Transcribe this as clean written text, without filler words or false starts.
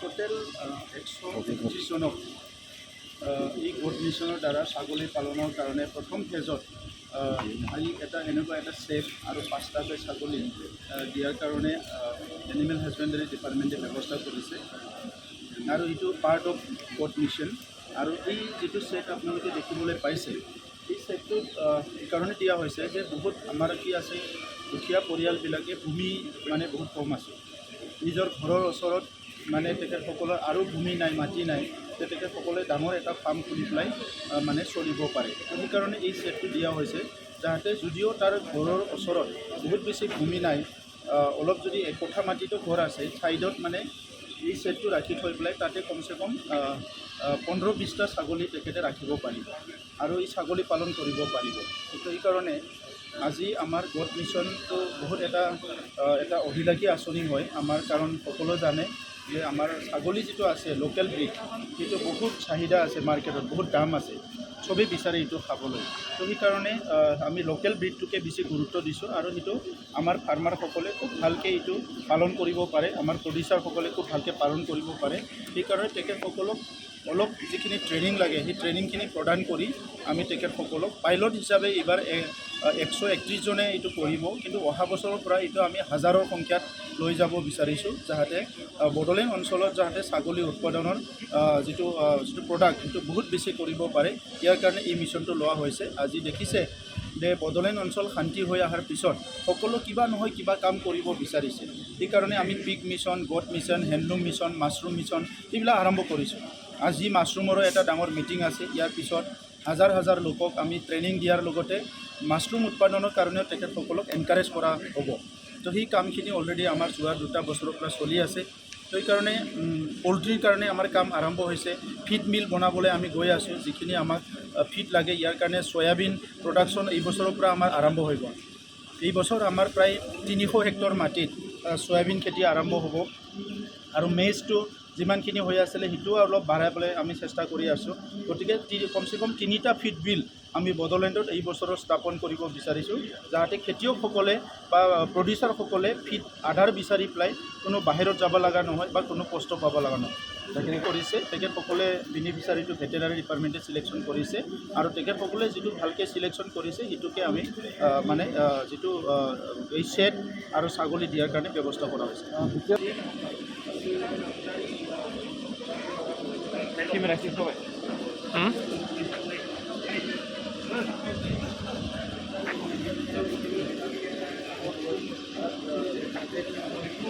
Total 125 জনক এই গোট মিছনৰ দ্বাৰা ছাগলী পালনৰ কাৰণে প্ৰথম ফেজত এটা এনেকুৱা এটা চেফ আৰু 5টাকৈ ছাগলী দিয়াৰ কাৰণে এনিমেল হাজবেণ্ডাৰী ডিপাৰ্টমেণ্টে ব্যৱস্থা কৰিছে আৰু এইটো পাৰ্ট অফ গোট মিছন। আৰু এই যিটো ছেট আপোনালোকে দেখিবলৈ পাইছে, এই ছেটটোত এইকাৰণে দিয়া হৈছে যে বহুত আমাৰ কি আছে, দুখীয়া পৰিয়ালবিলাকে ভূমি মানে বহুত কম আছে, নিজৰ ঘৰৰ ওচৰত মানে তেখেতসকলৰ আৰু ভূমি নাই, মাটি নাই, তেখেতসকলে ডাঙৰ এটা ফাৰ্ম খুলি পেলাই মানে চলিব পাৰে। সেইকাৰণে এই ছেটটো দিয়া হৈছে যাতে যদিও তাৰ ঘৰৰ ওচৰত বহুত বেছি ভূমি নাই, অলপ যদি একঠা মাটিতো ঘৰ আছে, ছাইডত মানে এই ছেটটো ৰাখি থৈ পেলাই তাতে কমচে কম 15-20টা ছাগলী তেখেতে ৰাখিব পাৰিব আৰু এই ছাগলী পালন কৰিব পাৰিব। সেইকাৰণে আজি আমাৰ গোট মিছনটো বহুত এটা অভিলাষী আঁচনি হয় আমাৰ, কাৰণ সকলো জানে যে আমাৰ ছাগলী যিটো আছে লোকেল ব্ৰিড, সেইটো বহুত চাহিদা আছে মাৰ্কেটত, বহুত দাম আছে, চবেই বিচাৰে এইটো খাবলৈ। তো সেইকাৰণে আমি লোকেল ব্ৰিডটোকে বেছি গুৰুত্ব দিছোঁ আৰু সেইটো আমাৰ ফাৰ্মাৰসকলে খুব ভালকৈ এইটো পালন কৰিব পাৰে, আমাৰ প্ৰডিউচাৰসকলে খুব ভালকৈ পালন কৰিব পাৰে। সেইকাৰণে তেখেতসকলক অলপ যিখিনি ট্ৰেইনিং লাগে সেই ট্ৰেইনিংখিনি প্ৰদান কৰি আমি তেখেতসকলক পাইলট হিচাপে এইবাৰ 131 জনে এইটো কৰিব, কিন্তু অহা বছৰৰ পৰা এইটো আমি হাজাৰৰ সংখ্যাত লৈ যাব বিচাৰিছোঁ, যাতে বড়োলেণ্ড অঞ্চলত যাতে ছাগলী উৎপাদনৰ যিটো প্ৰডাক্ট সেইটো বহুত বেছি কৰিব পাৰে। ইয়াৰ কাৰণে এই মিছনটো লোৱা হৈছে। আজি দেখিছে যে বড়োলেণ্ড অঞ্চল শান্তি হৈ অহাৰ পিছত সকলো কিবা নহয় কিবা কাম কৰিব বিচাৰিছে। সেইকাৰণে আমি পিগ মিছন, গোট mission, handloom mission, mushroom mission এইবিলাক আৰম্ভ কৰিছোঁ। আজি মাছৰুমৰো এটা ডাঙৰ মিটিং আছে। ইয়াৰ পিছত হাজাৰ হাজাৰ লোকক আমি ট্ৰেইনিং দিয়াৰ লগতে মাছৰুম উৎপাদনৰ কাৰণেও তেখেতসকলক এনকাৰেজ কৰা হ'ব। তো সেই কামখিনি অলৰেডি আমাৰ যোৱা 2টা বছৰৰ পৰা চলি আছে। তো সেইকাৰণে পল্ট্ৰিৰ কাৰণে আমাৰ কাম আৰম্ভ হৈছে। ফিড মিল বনাবলৈ আমি গৈ আছোঁ, যিখিনি আমাক ফিড লাগে ইয়াৰ কাৰণে চয়াবিন প্ৰডাকশ্যন এই বছৰৰ পৰা আমাৰ আৰম্ভ হৈ গ'ল। এই বছৰ আমাৰ প্ৰায় 300 হেক্টৰ মাটিত চয়াবিন খেতি আৰম্ভ হ'ব আৰু মেজটো যিমানখিনি হৈ আছিলে সেইটোও অলপ বাঢ়াই পেলাই আমি চেষ্টা কৰি আছোঁ। গতিকে কমচে কম 3টা ফিড মিল আমি বড়োলেণ্ডত এই বছৰত স্থাপন কৰিব বিচাৰিছোঁ, যাতে খেতিয়কসকলে বা প্ৰডিউচাৰসকলে ফিড আধাৰ বিচাৰি পেলাই কোনো বাহিৰত যাব লগা নহয় বা কোনো কষ্ট পাব লগা নহয়। সেইখিনি কৰিছে তেখেতসকলে, বেনিফিচাৰীটো ভেটেনাৰী ডিপাৰ্টমেণ্টে চিলেকশ্যন কৰিছে আৰু তেখেতসকলে যিটো ভালকৈ চিলেকশ্যন কৰিছে সেইটোকে আমি মানে যিটো এই ছেট আৰু ছাগলী দিয়াৰ কাৰণে ব্যৱস্থা কৰা হৈছে।